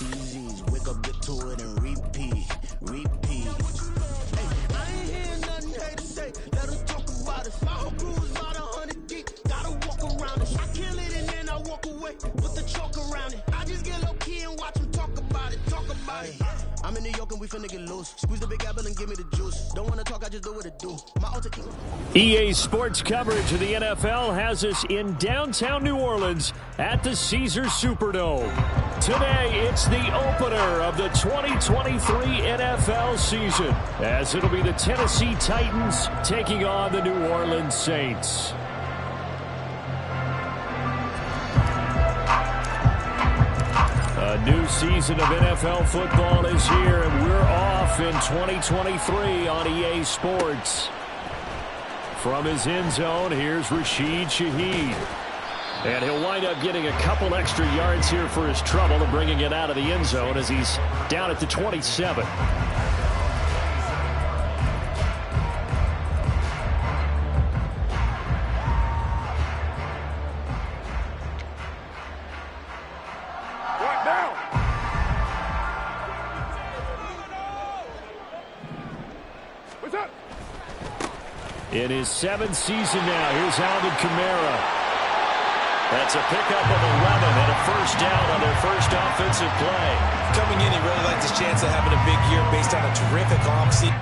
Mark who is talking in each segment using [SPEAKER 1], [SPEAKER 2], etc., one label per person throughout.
[SPEAKER 1] Easy, wake up, get to it, and repeat. Hey, I ain't hearing nothing hate to say. Let us talk about it. My whole crew is about 100 deep. Gotta walk around it. I kill it and then I walk away with the chalk around it. I just get low key and watch them talk about it. I'm in New York and we finna get loose. Squeeze the big apple and give me the juice. Don't wanna talk, I just do what it do. My alter ego.
[SPEAKER 2] EA Sports coverage of the NFL has us in downtown New Orleans at the Caesars Superdome. Today, it's the opener of the 2023 NFL season, as it'll be the Tennessee Titans taking on the New Orleans Saints. A new season of NFL football is here, and we're off in 2023 on EA Sports. From his end zone, here's Rashid Shaheed. And he'll wind up getting a couple extra yards here for his trouble and bringing it out of the end zone as he's down at the 27. In his seventh season now, here's Alvin Kamara. That's a pickup of 11 and a first down on their first offensive play.
[SPEAKER 3] Coming in, he really liked his chance of having a big year based on a terrific offseason.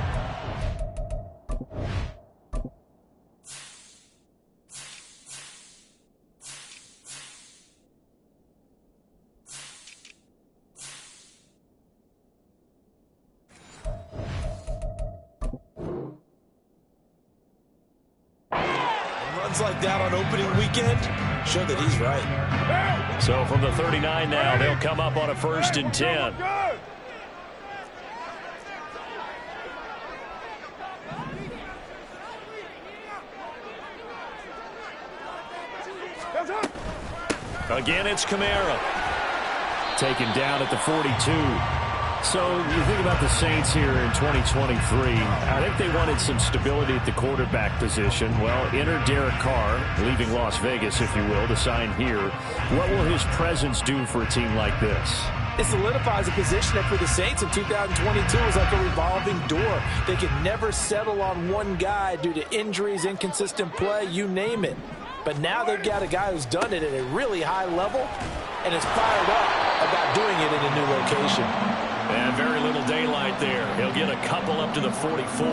[SPEAKER 3] Like that on opening weekend, show that he's right.
[SPEAKER 2] So from the 39 now, they'll come up on a 1st and 10. Again, it's Kamara. Taken down at the 42. So you think about the Saints here in 2023. I think they wanted some stability at the quarterback position. Well, enter Derek Carr, leaving Las Vegas, if you will, to sign here. What will his presence do for a team like this?
[SPEAKER 3] It solidifies a position that for the Saints in 2022 is like a revolving door. They could never settle on one guy due to injuries, inconsistent play, you name it. But now they've got a guy who's done it at a really high level and is fired up about doing it in a new location.
[SPEAKER 2] And very little daylight there. He'll get a couple up to the 44.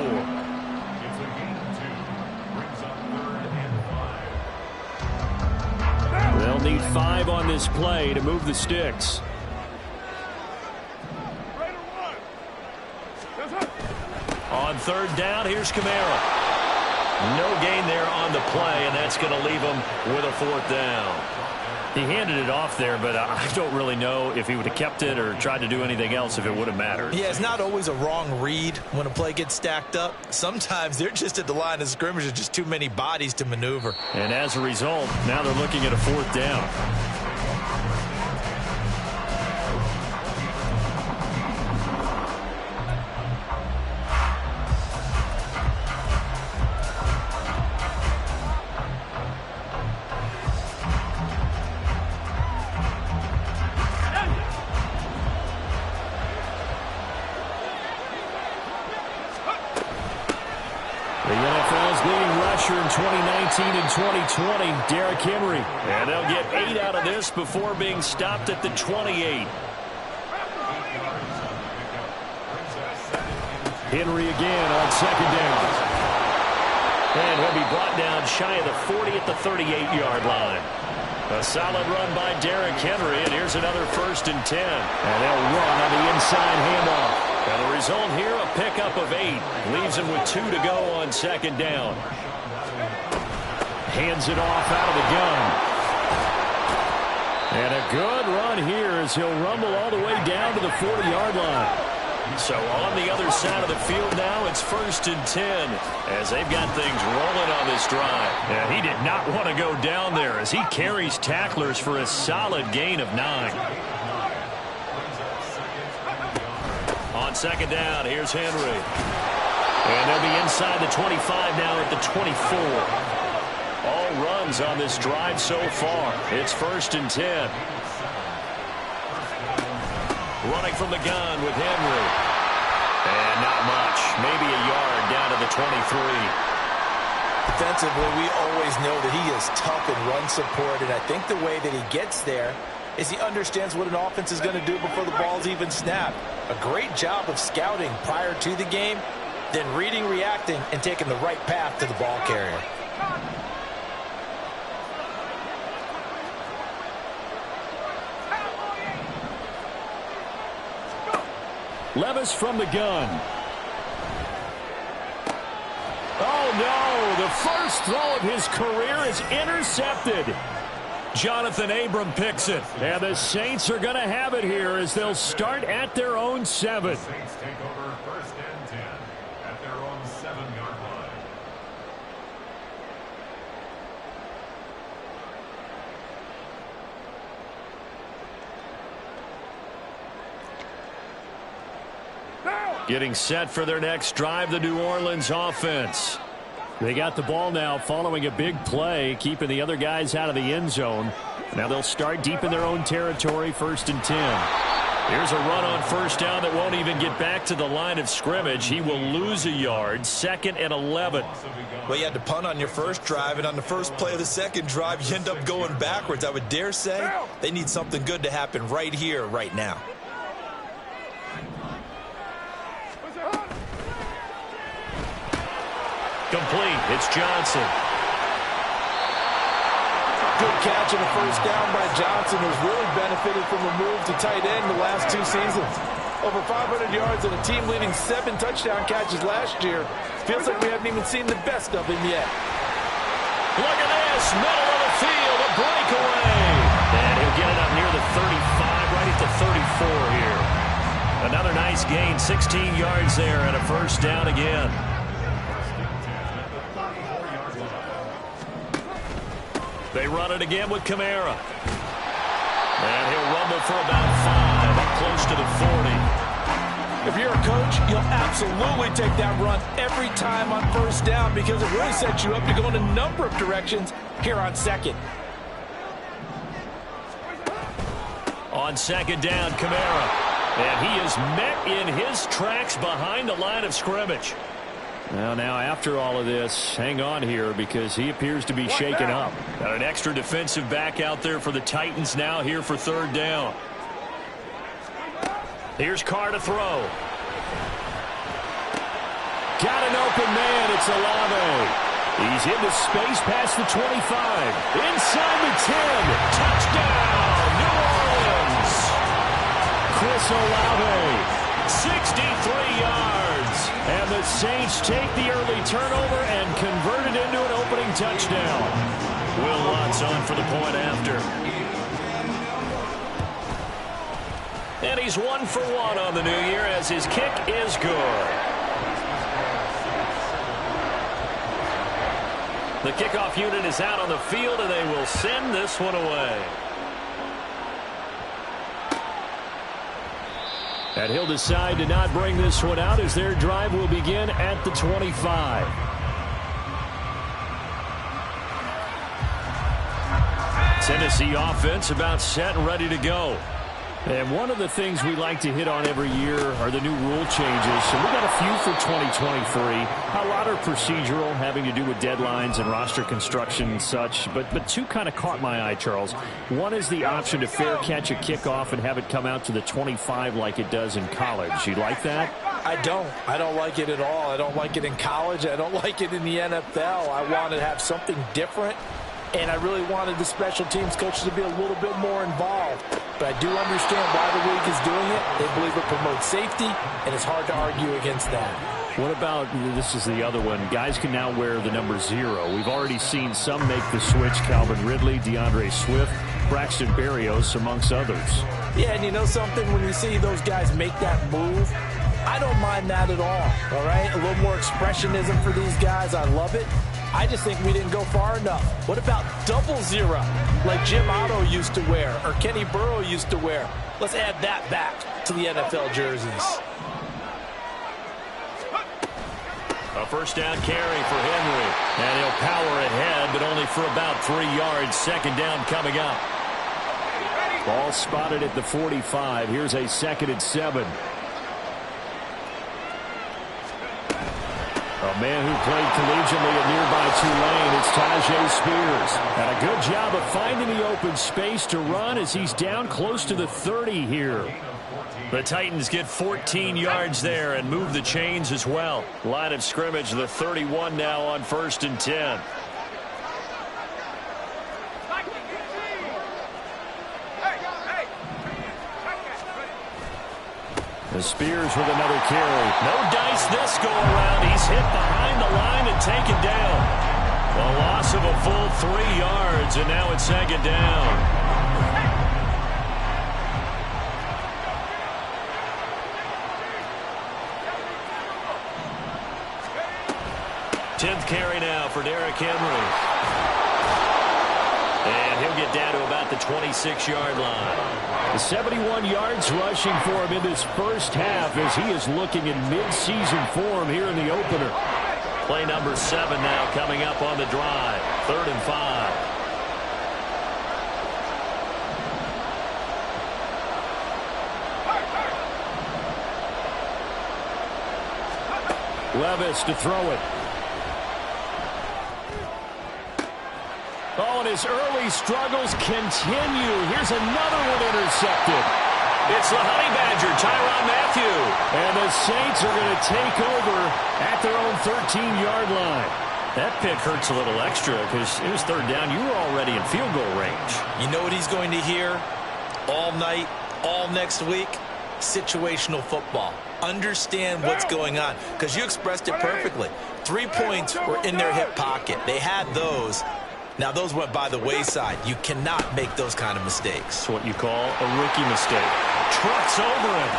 [SPEAKER 2] They'll need 5 on this play to move the sticks. On 3rd down, here's Kamara. No gain there on the play, and that's going to leave him with a 4th down. He handed it off there, but I don't really know if he would have kept it or tried to do anything else if it would have mattered.
[SPEAKER 3] Yeah, it's not always a wrong read when a play gets stacked up. Sometimes they're just at the line of scrimmage. There's just too many bodies to maneuver.
[SPEAKER 2] And as a result, now they're looking at a 4th down. The NFL's leading rusher in 2019 and 2020, Derrick Henry. And they'll get 8 out of this before being stopped at the 28. Henry again on 2nd down. And he'll be brought down shy of the 40 at the 38-yard line. A solid run by Derrick Henry, and here's another 1st and 10. And they'll run on the inside handoff. And the result here, a pickup of 8. Leaves him with 2 to go on 2nd down. Hands it off out of the gun. And a good run here as he'll rumble all the way down to the 40-yard line. So on the other side of the field now, it's 1st and 10 as they've got things rolling on this drive. Yeah, he did not want to go down there as he carries tacklers for a solid gain of 9. On 2nd down, here's Henry. And they'll be inside the 25 now at the 24. All runs on this drive so far. It's 1st and 10. Running from the gun with Henry. And not much. Maybe a yard down to the 23.
[SPEAKER 3] Defensively, we always know that he is tough in run support, and I think the way that he gets there is he understands what an offense is going to do before the ball's even snapped. A great job of scouting prior to the game, then reading, reacting, and taking the right path to the ball carrier.
[SPEAKER 2] Levis from the gun. Oh, no. The first throw of his career is intercepted. Jonathan Abram picks it. And the Saints are going to have it here as they'll start at their own 7.
[SPEAKER 4] The Saints take over 1st and 10 at their own 7-yard line.
[SPEAKER 2] Getting set for their next drive, the New Orleans offense. They got the ball now following a big play, keeping the other guys out of the end zone. Now they'll start deep in their own territory, 1st and 10. Here's a run on 1st down that won't even get back to the line of scrimmage. He will lose a yard, 2nd and 11.
[SPEAKER 5] Well, you had to punt on your first drive, and on the first play of the second drive, you end up going backwards. I would dare say they need something good to happen right here, right now.
[SPEAKER 2] Complete. It's Johnson.
[SPEAKER 3] Good catch on the 1st down by Johnson, who's really benefited from a move to tight end the last 2 seasons. Over 500 yards and a team-leading 7 touchdown catches last year. Feels like we haven't even seen the best of him yet.
[SPEAKER 2] Look at this. Middle of the field. A breakaway. And he'll get it up near the 35, right at the 34 here. Another nice gain. 16 yards there and a 1st down again. They run it again with Kamara. And he'll rumble for about 5, up close to the 40.
[SPEAKER 3] If you're a coach, you'll absolutely take that run every time on 1st down because it really sets you up to go in a number of directions here on 2nd.
[SPEAKER 2] On 2nd down, Kamara. And he is met in his tracks behind the line of scrimmage. Well, now after all of this, hang on here because he appears to be shaken up. Got an extra defensive back out there for the Titans now here for 3rd down. Here's Carr to throw. Got an open man. It's Olave. He's into space past the 25. Inside the 10. Touchdown, New Orleans. Chris Olave. 63 yards. And the Saints take the early turnover and convert it into an opening touchdown. Will Lutz on for the point after. And he's 1 for 1 on the new year as his kick is good. The kickoff unit is out on the field and they will send this one away. And he'll decide to not bring this one out as their drive will begin at the 25. Tennessee offense about set and ready to go. And one of the things we like to hit on every year are the new rule changes. And we got a few for 2023. A lot are procedural, having to do with deadlines and roster construction and such. But 2 kind of caught my eye, Charles. One is the option to fair catch a kickoff and have it come out to the 25 like it does in college. You like that?
[SPEAKER 3] I don't like it at all. I don't like it in college. I don't like it in the NFL. I want to have something different. And I really wanted the special teams coaches to be a little bit more involved. But I do understand why the league is doing it. They believe it promotes safety, and it's hard to argue against that.
[SPEAKER 2] What about, this is the other one, guys can now wear the number 0. We've already seen some make the switch, Calvin Ridley, DeAndre Swift, Braxton Berrios, amongst others.
[SPEAKER 3] Yeah, and you know something? When you see those guys make that move, I don't mind that at all right? A little more expressionism for these guys. I love it. I just think we didn't go far enough. What about 00 like Jim Otto used to wear or Kenny Burrow used to wear? Let's add that back to the NFL jerseys.
[SPEAKER 2] A 1st down carry for Henry. And he'll power ahead, but only for about 3 yards. 2nd down coming up. Ball spotted at the 45. Here's a 2nd and 7. A man who played collegiately at nearby Tulane, it's Tyjae Spears. And a good job of finding the open space to run as he's down close to the 30 here. The Titans get 14 yards there and move the chains as well. Line of scrimmage, the 31 now on 1st and 10. The Spears with another carry. No dice this go around. He's hit behind the line and taken down. A loss of a full 3 yards, and now it's 2nd down. Tenth carry now for Derrick Henry. And he'll get down to about the 26-yard line. 71 yards rushing for him in this first half as he is looking in mid-season form here in the opener. Play number 7 now coming up on the drive. 3rd and 5. Levis to throw it. Oh, and his early struggles continue. Here's another one intercepted. It's the Honey Badger, Tyrann Mathieu. And the Saints are going to take over at their own 13-yard line. That pick hurts a little extra because it was 3rd down. You were already in field goal range.
[SPEAKER 5] You know what he's going to hear all night, all next week? Situational football. Understand what's going on, because you expressed it perfectly. 3 points were in their hip pocket. They had those. Now, those went by the wayside. You cannot make those kind of mistakes.
[SPEAKER 2] It's what you call a rookie mistake. Trucks over him.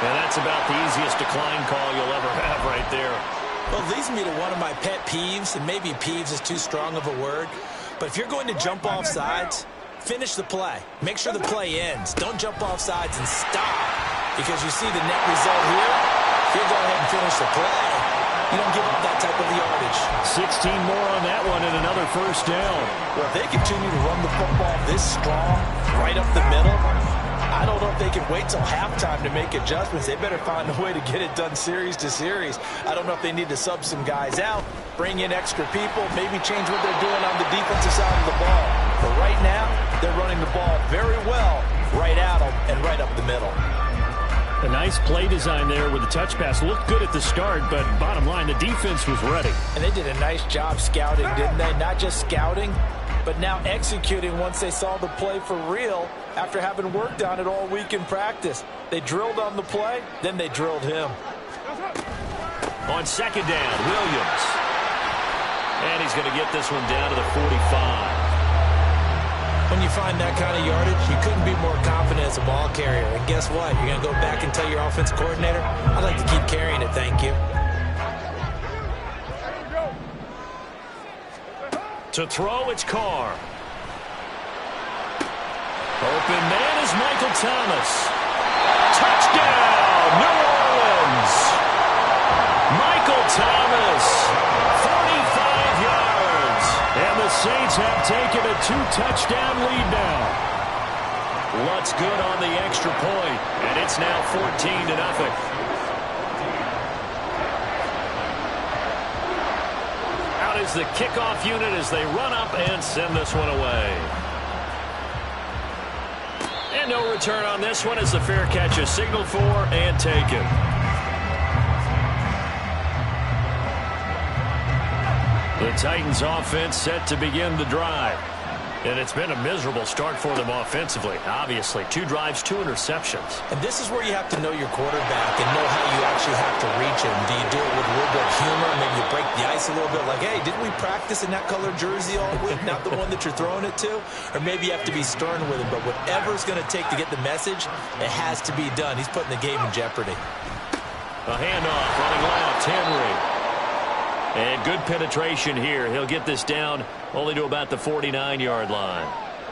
[SPEAKER 2] And that's about the easiest decline call you'll ever have right there.
[SPEAKER 3] Well, it leads me to one of my pet peeves, and maybe peeves is too strong of a word. But if you're going to jump off sides, finish the play. Make sure the play ends. Don't jump off sides and stop. Because you see the net result here. If you go ahead and finish the play, you don't give up that type of yardage.
[SPEAKER 2] 16 more on that one and another 1st down.
[SPEAKER 3] Well, if they continue to run the football this strong, right up the middle, I don't know if they can wait till halftime to make adjustments. They better find a way to get it done series to series. I don't know if they need to sub some guys out, bring in extra people, maybe change what they're doing on the defensive side of the ball. But right now, they're running the ball very well right at them and right up the middle.
[SPEAKER 2] A nice play design there with the touch pass. Looked good at the start, but bottom line, the defense was ready.
[SPEAKER 3] And they did a nice job scouting, didn't they? Not just scouting, but now executing once they saw the play for real after having worked on it all week in practice. They drilled on the play, then they drilled him.
[SPEAKER 2] On 2nd down, Williams. And he's going to get this one down to the 45.
[SPEAKER 3] When you find that kind of yardage, you couldn't be more confident as a ball carrier. And guess what? You're going to go back and tell your offensive coordinator, I'd like to keep carrying it, thank you.
[SPEAKER 2] To throw, it's Carr. Open man is Michael Thomas. Touchdown, New Orleans. Michael Thomas, 45 yards. And the Saints have taken a 2-touchdown lead now. Lutz good on the extra point, and it's now 14-0. Out is the kickoff unit as they run up and send this one away. And no return on this one as the fair catch is signaled for and taken. The Titans offense set to begin the drive. And it's been a miserable start for them offensively. Obviously, 2 drives, 2 interceptions.
[SPEAKER 3] And this is where you have to know your quarterback and know how you actually have to reach him. Do you do it with a little bit of humor? Maybe you break the ice a little bit like, hey, didn't we practice in that color jersey all week? Not the one that you're throwing it to? Or maybe you have to be stern with him. But whatever it's going to take to get the message, it has to be done. He's putting the game in jeopardy.
[SPEAKER 2] A handoff, running left, Henry. And good penetration here. He'll get this down only to about the 49-yard line.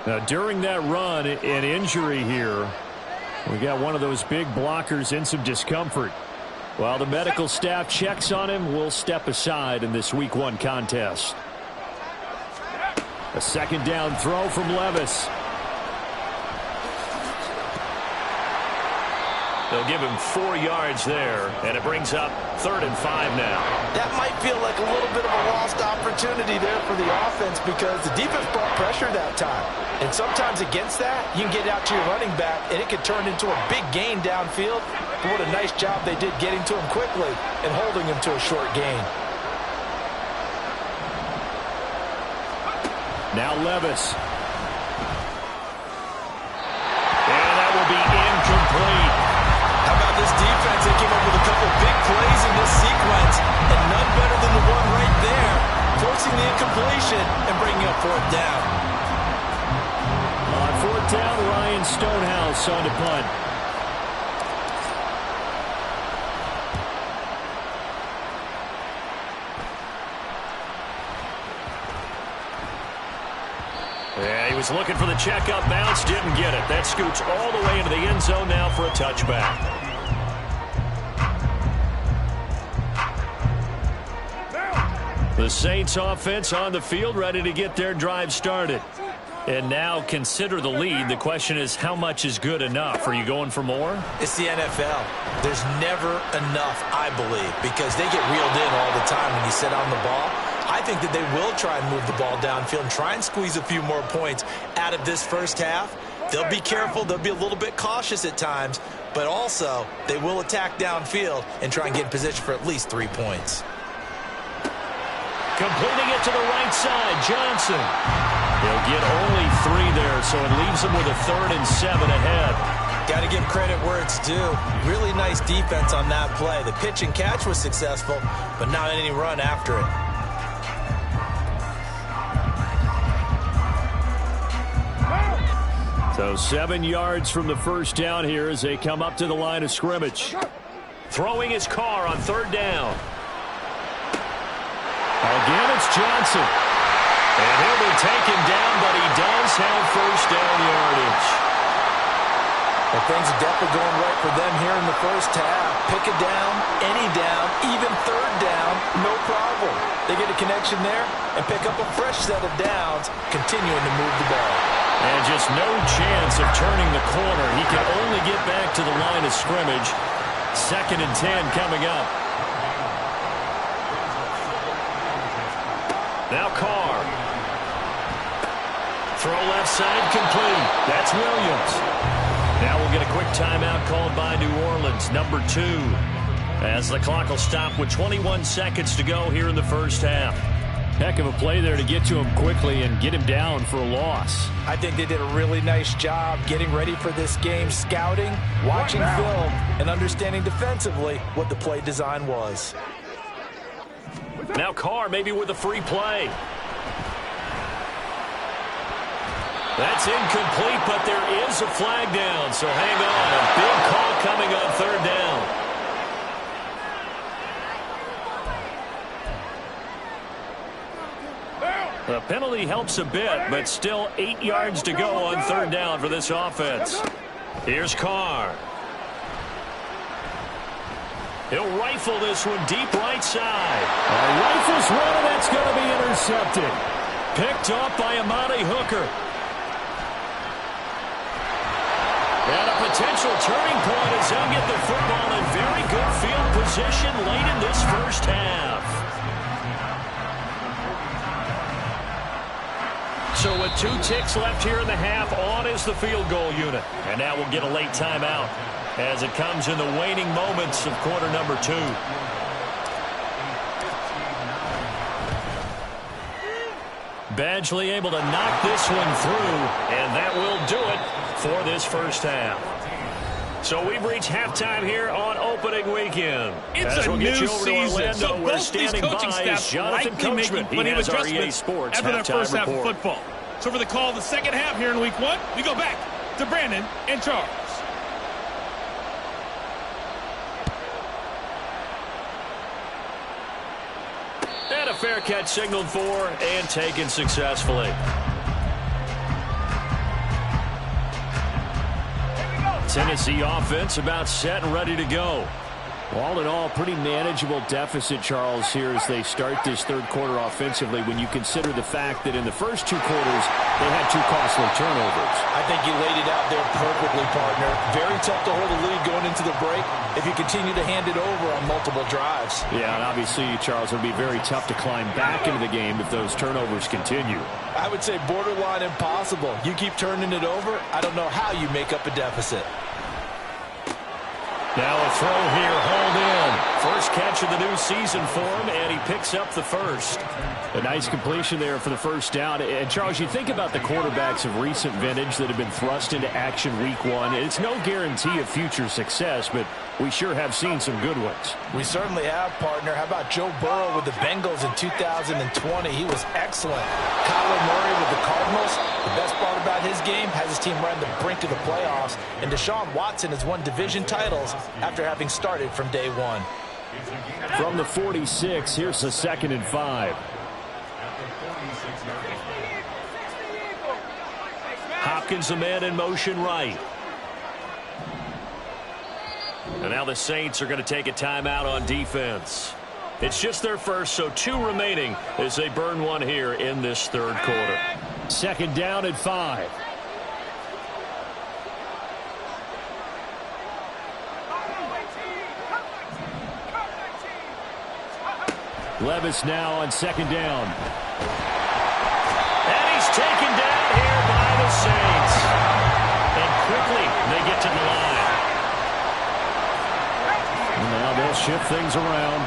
[SPEAKER 2] Now, during that run, an injury here. We got one of those big blockers in some discomfort. While the medical staff checks on him, we'll step aside in this Week 1 contest. A second down throw from Levis. They'll give him 4 yards there, and it brings up 3rd and 5 now.
[SPEAKER 3] That might feel like a little bit of a lost opportunity there for the offense because the defense brought pressure that time. And sometimes against that, you can get out to your running back, and it could turn into a big gain downfield. But what a nice job they did getting to him quickly and holding him to a short gain.
[SPEAKER 2] Now Levis. And that will be incomplete.
[SPEAKER 5] How about this defense? They came up with a couple big plays in this sequence, and none better than the one right there, forcing the incompletion and bringing up 4th down.
[SPEAKER 2] On 4th down, Ryan Stonehouse on to punt. Yeah, he was looking for the checkup bounce, didn't get it. That scoots all the way into the end zone now for a touchback. The Saints offense on the field, ready to get their drive started. And now consider the lead. The question is, how much is good enough? Are you going for more?
[SPEAKER 5] It's the NFL. There's never enough, I believe, because they get reeled in all the time when you sit on the ball. I think that they will try and move the ball downfield and try and squeeze a few more points out of this first half. They'll be careful. They'll be a little bit cautious at times, but also they will attack downfield and try and get in position for at least 3 points.
[SPEAKER 2] Completing it to the right side, Johnson. He'll get only 3 there, so it leaves him with a 3rd and 7 ahead.
[SPEAKER 5] Got to give credit where it's due. Really nice defense on that play. The pitch and catch was successful, but not any run after it.
[SPEAKER 2] So 7 yards from the first down here as they come up to the line of scrimmage. Throwing his car on 3rd down. Again, it's Johnson. And he'll be taken down, but he does have first down yardage.
[SPEAKER 3] Well, things are definitely going right for them here in the first half. Pick a down, any down, even 3rd down, no problem. They get a connection there and pick up a fresh set of downs, continuing to move the ball.
[SPEAKER 2] And just no chance of turning the corner. He can only get back to the line of scrimmage. 2nd and 10 coming up. Now Carr. Throw left side complete. That's Williams. Now we'll get a quick timeout called by New Orleans, number 2. As the clock will stop with 21 seconds to go here in the first half. Heck of a play there to get to him quickly and get him down for a loss.
[SPEAKER 3] I think they did a really nice job getting ready for this game, scouting, watching film, and understanding defensively what the play design was.
[SPEAKER 2] Now Carr maybe with a free play. That's incomplete, but there is a flag down, so hang on. A big call coming on 3rd down. The penalty helps a bit, but still 8 yards to go on 3rd down for this offense. Here's Carr. He'll rifle this one deep right side. Rifles one, and that's going to be intercepted. Picked off by Amani Hooker. And a potential turning point as they'll get the football in very good field position late in this first half. So with 2 ticks left here in the half, on is the field goal unit. And now we'll get a late timeout as it comes in the waning moments of quarter number 2. Badgley able to knock this one through, and that will do it for this first half. So we've reached halftime here on opening weekend.
[SPEAKER 6] It's a new season, so both these coaching staffs likely making plenty of adjustments after their first half of football. So for the call of the second half here in week 1, we go back to Brandon and Charles.
[SPEAKER 2] And a fair catch signaled for and taken successfully. Tennessee offense about set and ready to go. All in all, pretty manageable deficit, Charles, here as they start this third quarter offensively when you consider the fact that in the first 2 quarters they had 2 costly turnovers.
[SPEAKER 3] I think you laid it out there perfectly, partner. Very tough to hold a lead going into the break if you continue to hand it over on multiple drives.
[SPEAKER 2] Yeah, and obviously, Charles, it would be very tough to climb back into the game if those turnovers continue.
[SPEAKER 3] I would say borderline impossible. You keep turning it over, I don't know how you make up a deficit.
[SPEAKER 2] Now a throw here, hauled in. First catch of the new season for him, and he picks up the first. A nice completion there for the first down. And, Charles, you think about the quarterbacks of recent vintage that have been thrust into action week 1. It's no guarantee of future success, but we sure have seen some good ones.
[SPEAKER 3] We certainly have, partner. How about Joe Burrow with the Bengals in 2020? He was excellent. Kyler Murray with the Cardinals. The best part about his game has his team right on the brink of the playoffs. And Deshaun Watson has won division titles after having started from day 1.
[SPEAKER 2] From the 46, here's the 2nd and 5. Hopkins, a man in motion right. And now the Saints are going to take a timeout on defense. It's just their first, so 2 remaining as they burn 1 here in this third quarter. 2nd down and 5. Levis now on 2nd down. And he's taken down here by the Saints. And quickly they get to the line. And now they'll shift things around.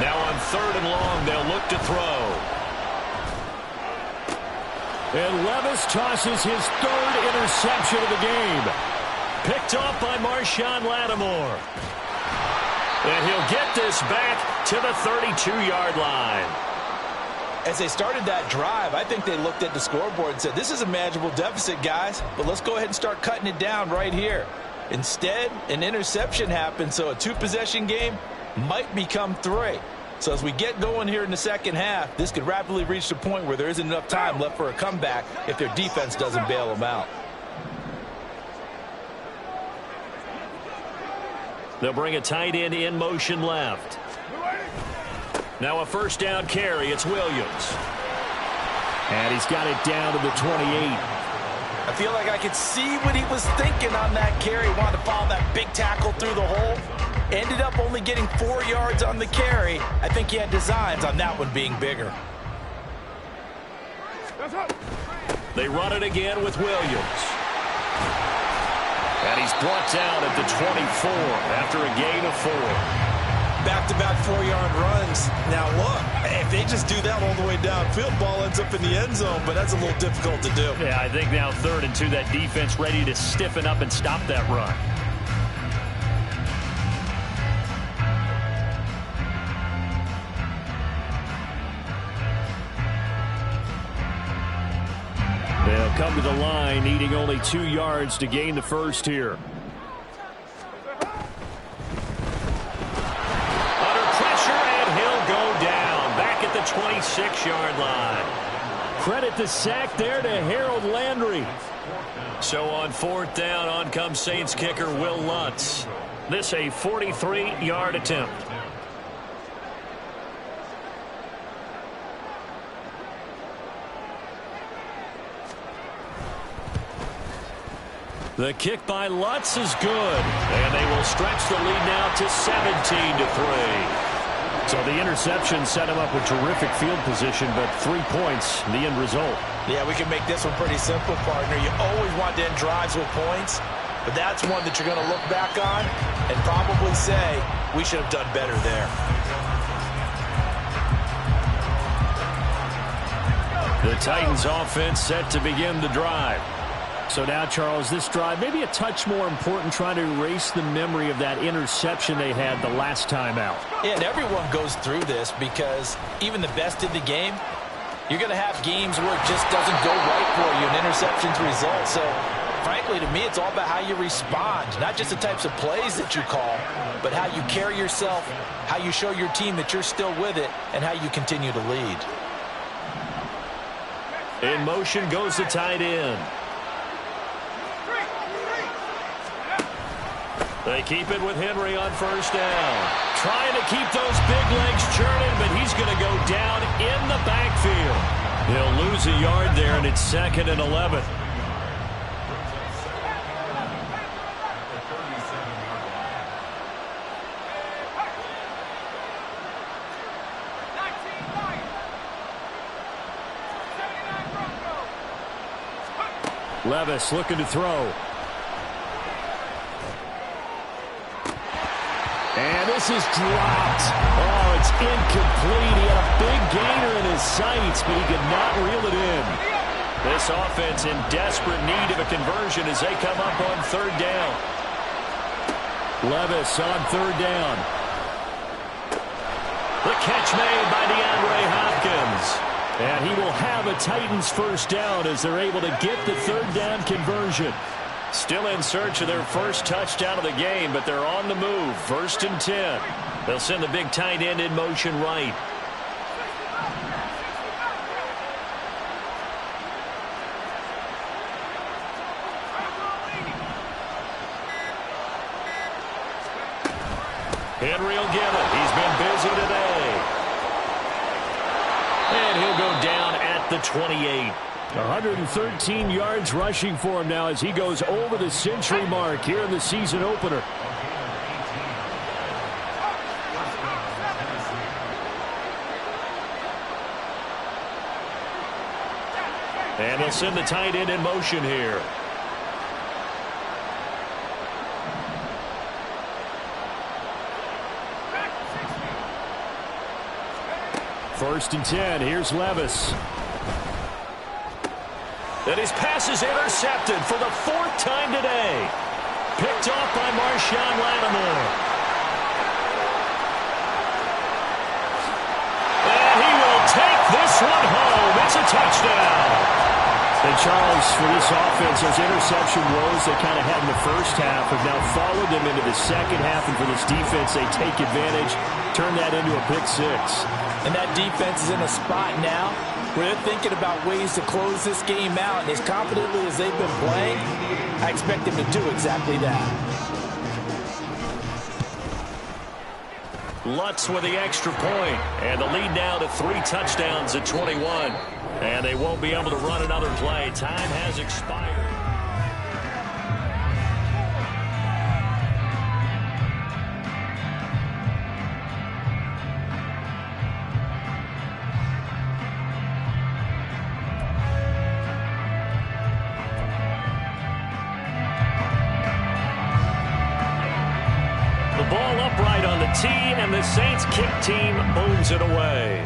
[SPEAKER 2] Now on 3rd and long, they'll look to throw. And Levis tosses his 3rd interception of the game. Picked off by Marshawn Lattimore. And he'll get this back to the 32-yard line.
[SPEAKER 3] As they started that drive, I think they looked at the scoreboard and said, this is a manageable deficit, guys, but let's go ahead and start cutting it down right here. Instead, an interception happened, so a 2-possession game might become 3. So as we get going here in the second half, this could rapidly reach the point where there isn't enough time left for a comeback if their defense doesn't bail them out.
[SPEAKER 2] They'll bring a tight end in motion left. Now a 1st down carry. It's Williams. And he's got it down to the 28.
[SPEAKER 3] I feel like I could see what he was thinking on that carry. Wanted to follow that big tackle through the hole. Ended up only getting 4 yards on the carry. I think he had designs on that one being bigger.
[SPEAKER 2] They run it again with Williams. And he's brought down at the 24 after a gain of 4.
[SPEAKER 3] Back-to-back 4-yard runs. Now look, if they just do that all the way downfield, ball ends up in the end zone, but that's a little difficult to do.
[SPEAKER 2] Yeah, I think now 3rd and 2, that defense ready to stiffen up and stop that run. They'll come to the line, needing only 2 yards to gain the first here. Under pressure, and he'll go down. Back at the 26-yard line. Credit the sack there to Harold Landry. So on 4th down, on comes Saints kicker Will Lutz. This a 43-yard attempt. The kick by Lutz is good, and they will stretch the lead now to 17-3. So the interception set him up with terrific field position, but 3 points, the end result.
[SPEAKER 3] Yeah, we can make this one pretty simple, partner. You always want to end drives with points, but that's one that you're going to look back on and probably say, we should have done better there.
[SPEAKER 2] The Titans offense set to begin the drive. So now, Charles, this drive maybe a touch more important, trying to erase the memory of that interception they had the last time out.
[SPEAKER 3] Yeah, and everyone goes through this because even the best in the game, you're going to have games where it just doesn't go right for you, and interceptions result. So, frankly, to me, it's all about how you respond, not just the types of plays that you call, but how you carry yourself, how you show your team that you're still with it, and how you continue to lead.
[SPEAKER 2] In motion goes the tight end. They keep it with Henry on first down. Trying to keep those big legs churning, but he's going to go down in the backfield. He'll lose a yard there, and it's 2nd and 11. Levis looking to throw. And this is dropped. Oh, it's incomplete. He had a big gainer in his sights, but he could not reel it in. This offense in desperate need of a conversion as they come up on 3rd down. Levis on 3rd down. The catch made by DeAndre Hopkins. And he will have a Titans first down as they're able to get the 3rd down conversion. Still in search of their first touchdown of the game, but they're on the move. 1st and 10. They'll send the big tight end in motion right. Henry will get it. He's been busy today. And he'll go down at the 28. 113 yards rushing for him now as he goes over the century mark here in the season opener. And he'll send the tight end in motion here. First and 10. Here's Levis. And his pass is intercepted for the 4th time today. Picked off by Marshawn Lattimore. And he will take this one home. It's a touchdown. And Charles, for this offense, those interception woes they kind of had in the first half have now followed them into the second half. And for this defense, they take advantage, turn that into a pick 6.
[SPEAKER 3] And that defense is in a spot now where they're thinking about ways to close this game out. And as confidently as they've been playing, I expect them to do exactly that.
[SPEAKER 2] Lutz with the extra point. And the lead now to 3 touchdowns at 21. And they won't be able to run another play. Time has expired. The ball upright on the tee, and the Saints kick team moves it away.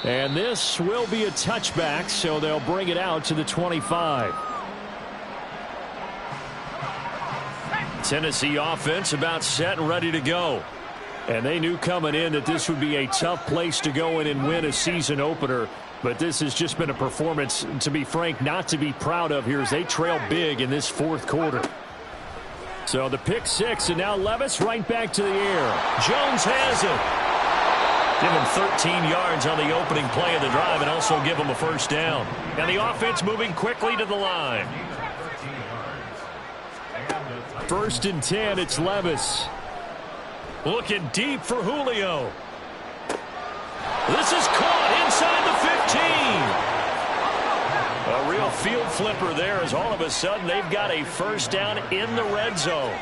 [SPEAKER 2] And this will be a touchback, so they'll bring it out to the 25. Tennessee offense about set and ready to go. And they knew coming in that this would be a tough place to go in and win a season opener. But this has just been a performance, to be frank, not to be proud of here as they trail big in this 4th quarter. So the pick 6, and now Levis right back to the air. Jones has it. Give him 13 yards on the opening play of the drive and also give him a first down. And the offense moving quickly to the line. 1st and 10, it's Levis. Looking deep for Julio. This is caught inside the 15. A real field flipper there as all of a sudden they've got a first down in the red zone.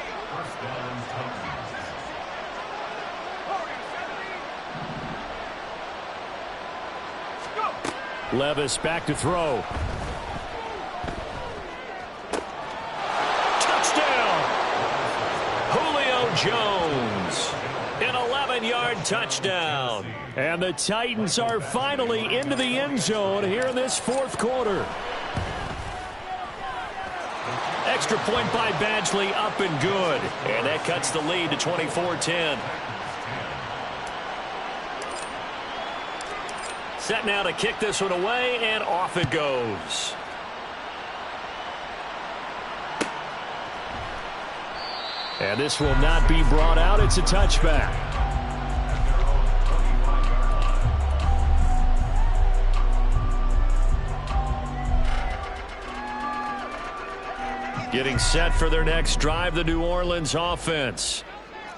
[SPEAKER 2] Levis back to throw. Touchdown! Julio Jones. An 11-yard touchdown. And the Titans are finally into the end zone here in this 4th quarter. Extra point by Badgley, up and good. And that cuts the lead to 24-10. Set now to kick this one away, and off it goes. And this will not be brought out. It's a touchback. Getting set for their next drive, the New Orleans offense.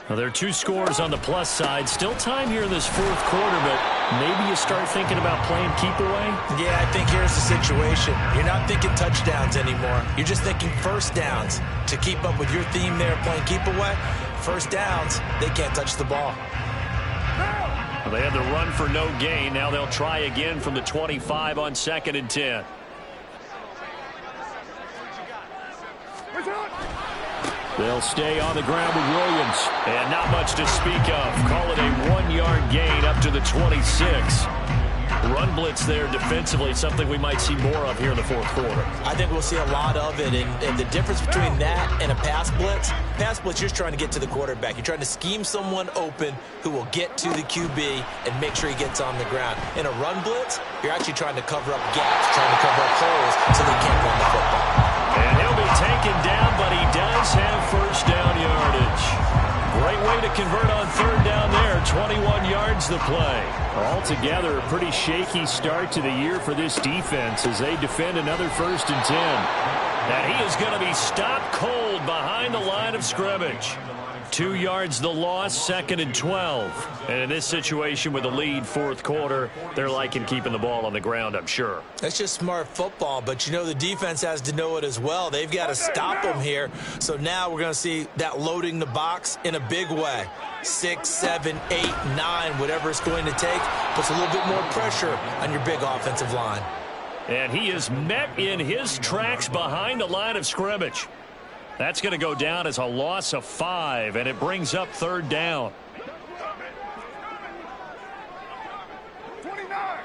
[SPEAKER 2] Well, there are 2 scores on the plus side. Still time here in this fourth quarter, but maybe you start thinking about playing keep away?
[SPEAKER 5] Yeah, I think here's the situation. You're not thinking touchdowns anymore. You're just thinking first downs. To keep up with your theme there, playing keep away, first downs, they can't touch the ball.
[SPEAKER 2] Well, they had the run for no gain. Now they'll try again from the 25 on 2nd and 10. They'll stay on the ground with Williams. And not much to speak of. Call it a 1-yard gain up to the 26. Run blitz there defensively, something we might see more of here in the fourth quarter.
[SPEAKER 5] I think we'll see a lot of it. And the difference between that and a pass blitz, you're just trying to get to the quarterback. You're trying to scheme someone open who will get to the QB and make sure he gets on the ground. In a run blitz, you're actually trying to cover up gaps, trying to cover up holes so they can't run the football.
[SPEAKER 2] And he'll be taken down, but he does have first down yardage. Great way to convert on 3rd down there. 21 yards the play. Altogether, a pretty shaky start to the year for this defense as they defend another 1st and 10. And he is going to be stopped cold behind the line of scrimmage. 2 yards the loss, 2nd and 12. And in this situation with the lead, fourth quarter, they're liking keeping the ball on the ground, I'm sure.
[SPEAKER 5] That's just smart football, but you know the defense has to know it as well. They've got to stop them here. So now we're going to see that loading the box in a big way. 6, 7, 8, 9, whatever it's going to take, puts a little bit more pressure on your big offensive line.
[SPEAKER 2] And he is met in his tracks behind the line of scrimmage. That's going to go down as a loss of 5, and it brings up 3rd down.
[SPEAKER 1] 29.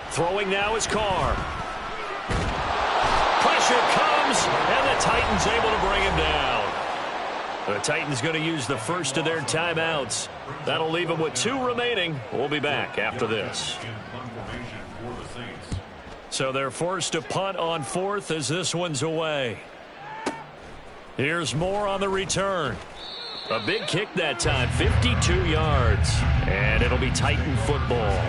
[SPEAKER 2] Throwing now is Carr. Pressure comes, and the Titans able to bring him down. The Titans going to use the first of their timeouts. That'll leave them with 2 remaining. We'll be back after this. So they're forced to punt on 4th as this one's away. Here's more on the return. A big kick that time, 52 yards. And it'll be Titan football.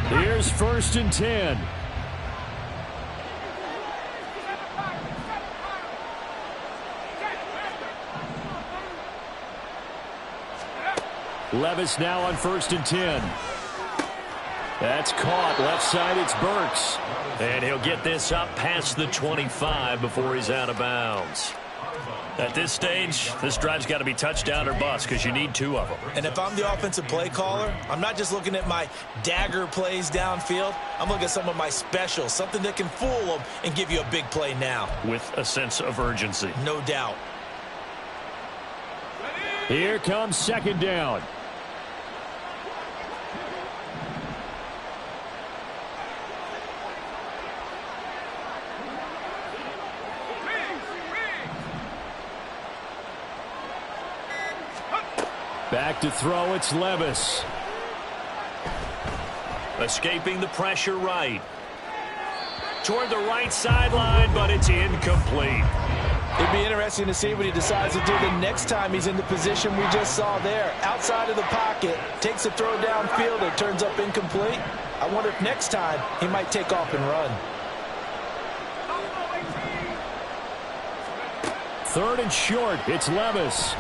[SPEAKER 2] Here's 1st and 10. Levis now on 1st and 10. That's caught. Left side, it's Burks. And he'll get this up past the 25 before he's out of bounds. At this stage, this drive's got to be touchdown or bust because you need 2 of them.
[SPEAKER 5] And if I'm the offensive play caller, I'm not just looking at my dagger plays downfield. I'm looking at some of my specials, something that can fool them and give you a big play now.
[SPEAKER 2] With a sense of urgency.
[SPEAKER 5] No doubt.
[SPEAKER 2] Here comes 2nd down. Back to throw, it's Levis. Escaping the pressure right. Toward the right sideline, but it's incomplete.
[SPEAKER 3] It'd be interesting to see what he decides to do the next time he's in the position we just saw there. Outside of the pocket, takes a throw downfield, it turns up incomplete. I wonder if next time he might take off and run.
[SPEAKER 2] 3rd and short, it's Levis.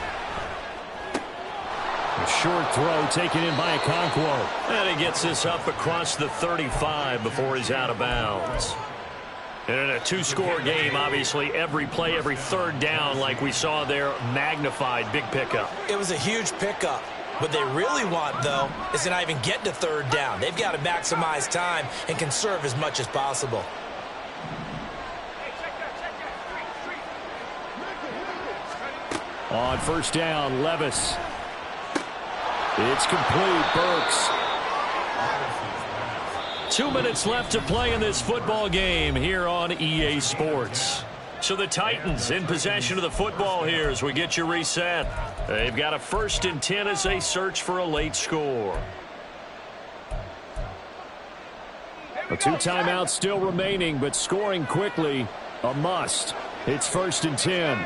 [SPEAKER 2] A short throw taken in by Okonkwo. And he gets this up across the 35 before he's out of bounds. And in a 2-score game, obviously, every play, every 3rd down, like we saw there, magnified, big pickup.
[SPEAKER 5] It was a huge pickup. What they really want, though, is to not even get to 3rd down. They've got to maximize time and conserve as much as possible.
[SPEAKER 2] On 1st down, Levis. It's complete. Burks. 2 minutes left to play in this football game here on EA Sports. So the Titans in possession of the football here as we get you reset. They've got a 1st and 10 as they search for a late score. Well, 2 timeouts still remaining, but scoring quickly, a must. It's 1st and 10.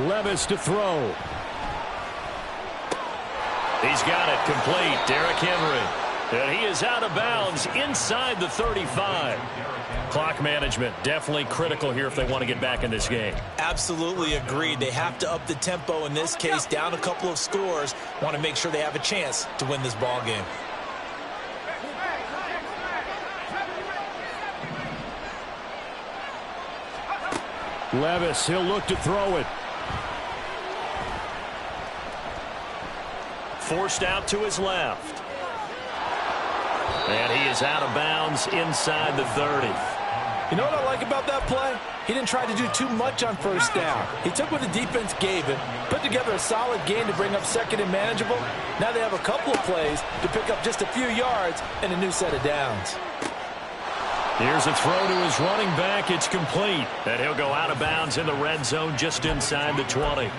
[SPEAKER 2] Levis to throw. He's got it complete. Derrick Henry. And he is out of bounds inside the 35. Clock management definitely critical here if they want to get back in this game.
[SPEAKER 5] Absolutely agreed. They have to up the tempo in this case, down a couple of scores. Want to make sure they have a chance to win this ball game.
[SPEAKER 2] Levis, he'll look to throw it. Forced out to his left. And he is out of bounds inside the 30.
[SPEAKER 3] You know what I like about that play? He didn't try to do too much on 1st down. He took what the defense gave him, put together a solid game to bring up 2nd and manageable. Now they have a couple of plays to pick up just a few yards and a new set of downs.
[SPEAKER 2] Here's a throw to his running back. It's complete. And he'll go out of bounds in the red zone just inside the 20.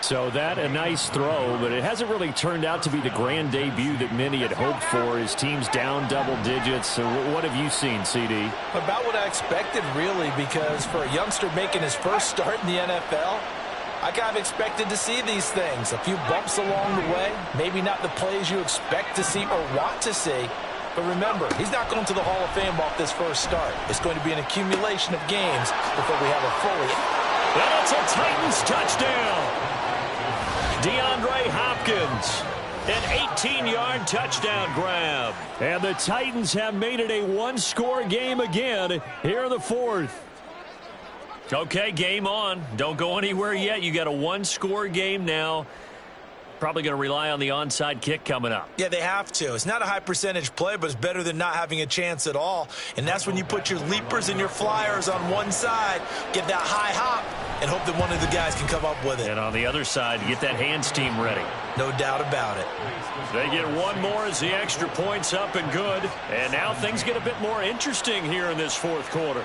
[SPEAKER 2] So that a nice throw, but it hasn't really turned out to be the grand debut that many had hoped for. His team's down double digits. So what have you seen, CD?
[SPEAKER 3] About what I expected, really, because for a youngster making his first start in the NFL, I kind of expected to see these things. A few bumps along the way, maybe not the plays you expect to see or want to see. But remember, he's not going to the Hall of Fame off this first start. It's going to be an accumulation of games before we have a fully.
[SPEAKER 2] And it's a Titans touchdown. DeAndre Hopkins, an 18-yard touchdown grab. And the Titans have made it a one-score game again here in the 4th. Okay, game on. Don't go anywhere yet. You got a one-score game now. Probably going to rely on the onside kick coming up.
[SPEAKER 5] Yeah, they have to. It's not a high percentage play, but it's better than not having a chance at all. And that's when you put your leapers and your flyers on one side, get that high hop, and hope that one of the guys can come up with it.
[SPEAKER 2] And on the other side, get that hands team ready.
[SPEAKER 5] No doubt about it.
[SPEAKER 2] They get one more as the extra point's up and good. And now things get a bit more interesting here in this 4th quarter.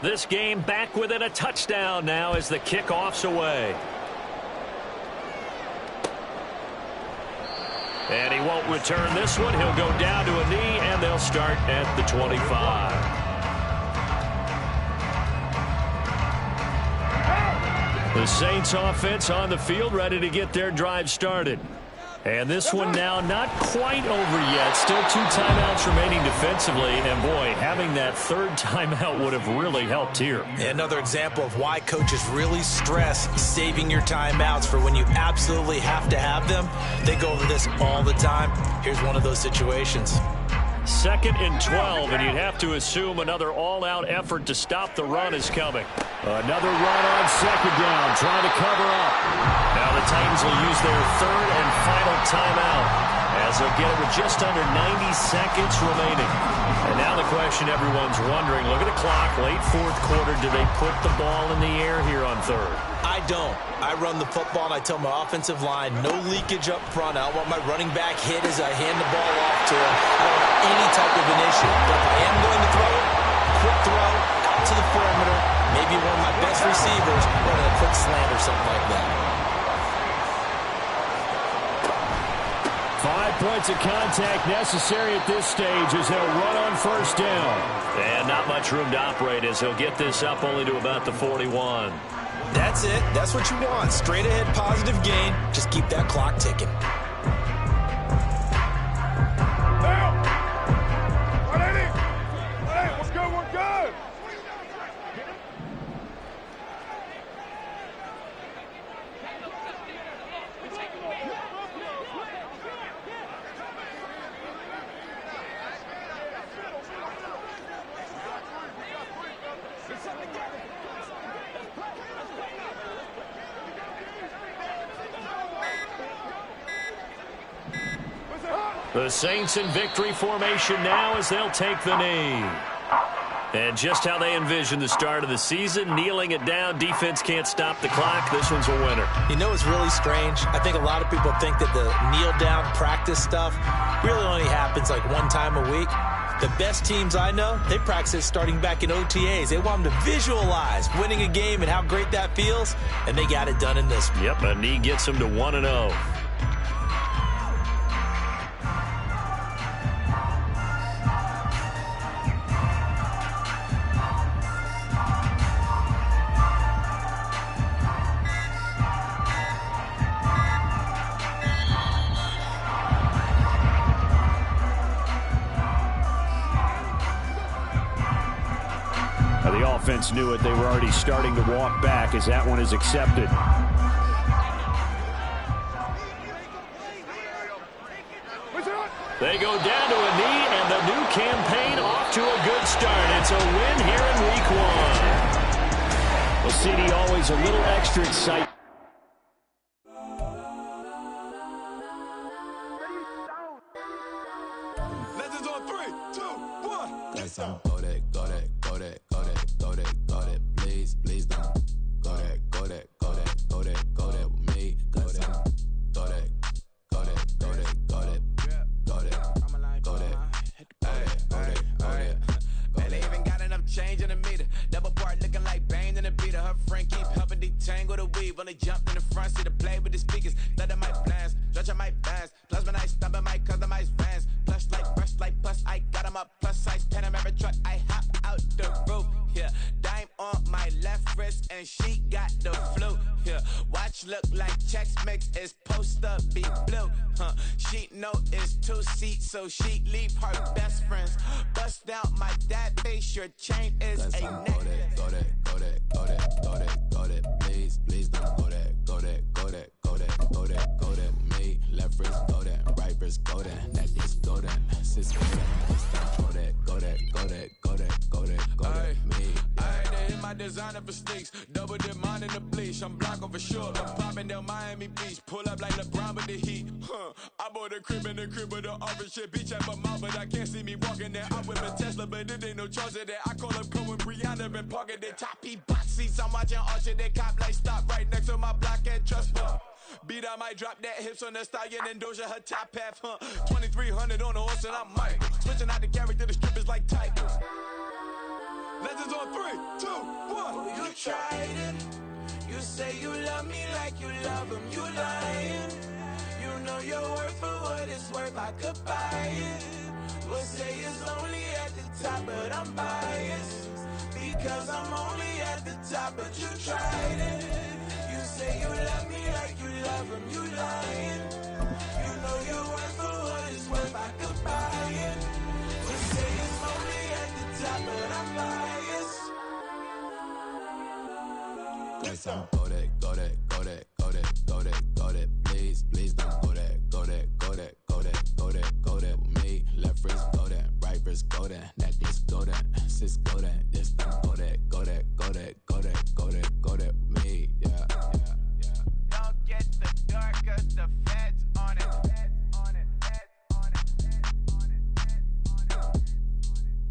[SPEAKER 2] This game back within a touchdown now as the kickoff's away. And he won't return this one. He'll go down to a knee, and they'll start at the 25. The Saints offense on the field, ready to get their drive started. And this one now not quite over yet. Still 2 timeouts remaining defensively. And, boy, having that 3rd timeout would have really helped here.
[SPEAKER 5] Another example of why coaches really stress saving your timeouts for when you absolutely have to have them. They go over this all the time. Here's one of those situations.
[SPEAKER 2] 2nd and 12, and you'd have to assume another all-out effort to stop the run is coming. Another run on 2nd down, trying to cover up. Now the Titans will use their 3rd and final timeout as they'll get it with just under 90 seconds remaining. And now the question everyone's wondering, look at the clock, late 4th quarter, do they put the ball in the air here on 3rd?
[SPEAKER 5] I don't. I run the football, and I tell my offensive line, no leakage up front. I don't want my running back hit as I hand the ball off to him. I don't have any type of an issue. But if I am going to throw it, quick throw, out to the perimeter, maybe one of my best receivers running a quick slant or something like that.
[SPEAKER 2] 5 points of contact necessary at this stage as they'll run on 1st down. And not much room to operate as he'll get this up only to about the 41.
[SPEAKER 5] That's it. That's what you want. Straight ahead positive gain. Just keep that clock ticking.
[SPEAKER 7] What's good? We're good.
[SPEAKER 2] The Saints in victory formation now as they'll take the knee. And just how they envisioned the start of the season, kneeling it down, defense can't stop the clock. This one's a winner.
[SPEAKER 5] You know what's really strange? I think a lot of people think that the kneel-down practice stuff really only happens like one time a week. The best teams I know, they practice it starting back in OTAs. They want them to visualize winning a game and how great that feels, and they got it done in this one.
[SPEAKER 2] Yep, a knee gets them to 1-0. The offense knew it. They were already starting to walk back as that one is accepted. They go down to a knee, and the new campaign off to a good start. It's a win here in Week 1. Well, CD always a little extra excitement.
[SPEAKER 1] Legends on 3, 2, 1.
[SPEAKER 7] That's on. Go that. Please don't. Go that with me. Go that. Man, they even got enough change in the meter. Double part looking like Bane in the beater. Her friend keep helping detangle the weave. Only jumped in the front seat to play with the speakers. Stutter my plans, stretch on my bands. Plus when I stumble my customized vans. Plush like brush like plus I got them up. Plus size Panamera truck. I hop out the roof. Yeah, dime on my left wrist and she got the flu. Yeah, watch look like checks mix is post up be blue. She know it's 2 seats, so she leave her best friends. Bust down my dad face, your chain is a neck. Go that, please don't go that, me. Left wrist go that, right wrist go that, necklace go that, sis go that, go that, me. I had to hit my designer for sneaks, double dip mine in the bleach. I'm block over short, I'm popping down Miami Beach, pull up like LeBron with the heat. I bought a crib in the crib with the office shit, beach at my mouth, but I can't see me walking there. I whip a Tesla, but it ain't no charge of that. I call up Cohen, Brianna, and parking the top box seats. I'm watching Archer, they cop like stop right next to my block at Trust Fund. Beat, I might drop that hips on the stallion and Doja her top half, 2300 on the horse and I'm Mike. Switching out the character, the strippers like Tigers. Legends on 3, 2, 1. Oh, you tried it. You say you love me like you love him. You lying. You know your worth for what it's worth. I could buy it. We'll say it's only at the top, but I'm biased. Because I'm only at the top, but you tried it. You say you love me like you love him. You lying. You know your worth for what it's worth. I could buy it. We'll say it's only at the top, but I'm biased. Go that, please don't go that with me. Left wrist go that, right wrist go that, necklace go that, sis go that, this don't go that with me, yeah. Don't get the dark 'cause the feds on it.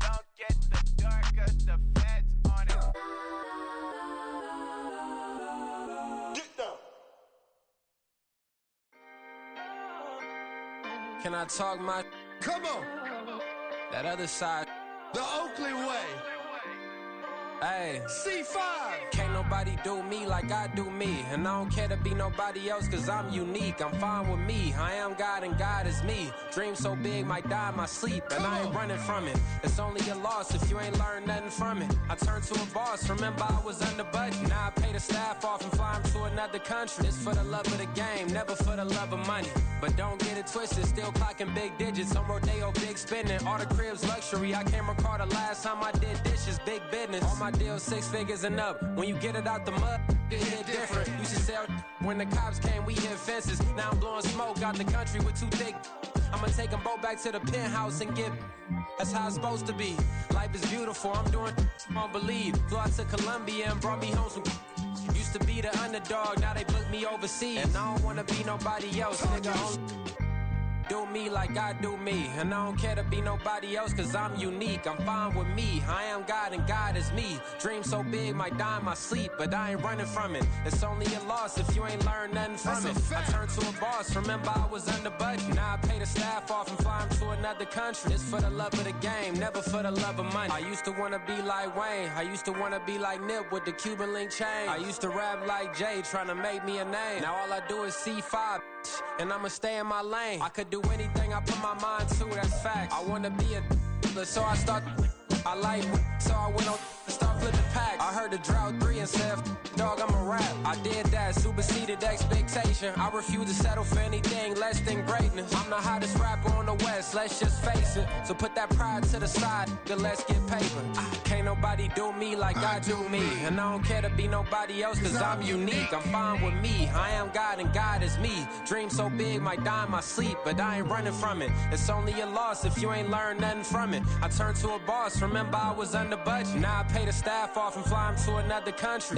[SPEAKER 7] Don't get the dark 'cause the feds on it.
[SPEAKER 8] Can I talk my?
[SPEAKER 1] Come on,
[SPEAKER 8] That other side.
[SPEAKER 1] the Oakley way.
[SPEAKER 8] Hey.
[SPEAKER 1] C5.
[SPEAKER 8] Can't nobody do me like I do me. And I don't care to be nobody else cause I'm unique. I'm fine with me. I am God and God is me. Dream so big might die in my sleep. And I ain't running from it. It's only a loss if you ain't learned nothing from it. I turned to a boss. Remember I was under budget. Now I pay the staff off and fly them to another country. It's for the love of the game, never for the love of money. But don't get it twisted. Still clocking big digits. On Rodeo, big spending. All the cribs luxury. I can't recall the last time I did dishes. Big business. All my deals 6 figures and up. When you get it out the mud, it hit different. Used to sell when the cops came, we hit fences. Now I'm blowing smoke out the country with 2 thick. I'ma take them both back to the penthouse and get. That's how it's supposed to be. Life is beautiful. I'm doing won't believe. Flew out to Colombia and brought me home some. Used to be the underdog, now they book me overseas. And I don't wanna be nobody else, nigga. do me like I do me. And I don't care to be nobody else, cause I'm unique. I'm fine with me. I am God and God is me. Dream so big, might die in my sleep, but I ain't running from it. It's only a loss if you ain't learned nothing from it. I turned to a boss, remember I was under budget. Now I pay the staff off and fly them to another country. It's for the love of the game, never for the love of money. I used to wanna be like Wayne. I used to wanna be like Nip with the Cuban link chain. I used to rap like Jay, trying to make me a name. Now all I do is C5, and I'ma stay in my lane. I could do anything I put my mind to, that's fact. I wanna be a so I start. I like so I went on start flipping packs. I heard the drought 3 and said, dog, I'm a rap. I did that, superseded expectation. I refuse to settle for anything less than greatness. I'm the hottest rapper on the West, let's just face it. So put that pride to the side, then let's get paper. Can't nobody do me like I do me. And I don't care to be nobody else, cause I'm unique. I'm fine with me. I am God and God is me. Dream so big, might die in my sleep, but I ain't running from it. It's only a loss if you ain't learned nothing from it. I turned to a boss, remember I was under budget. Now I pay the staff off and fly them to another country.